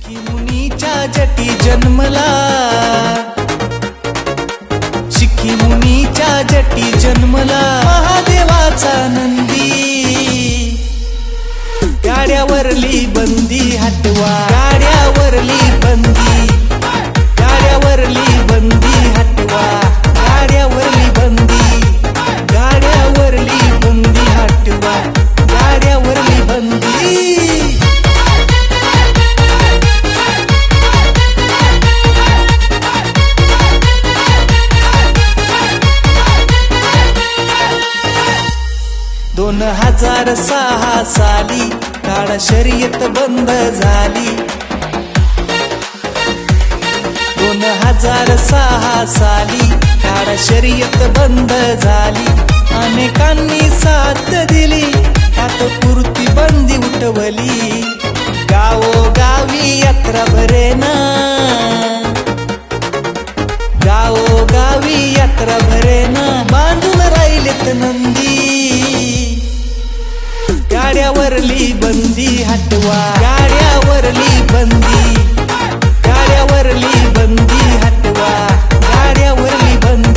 शिखी मुनीच्या जटी जन्मला, शिखी मुनीच्या जटी जन्मला महादेवाचा नंदी। गाड्यावरली बंदी हटवा, गाड्यावरली बंदी, गाड्यावरली बंदी हटवा, गाड्यावरली बंदी, गाड्यावरली बंदी हटवा, गाड्यावरली बंदी। दोन 2006 साली काळा शर्यत बंद झाली, 2006 साली काळा शर्यत बंद झाली। अनेकांनी साथ दिली त्यात पुरती बंदी उठवली। गावोगावी यात्रा भरेना, गावोगावी यात्रा भरेना, बांधून राहिलेत नंदी। गाड्यावरली बंदी हटवा, गाड्यावरली बंदी, गाड्यावरली बंदी हटवा, गाड्यावरली बंदी।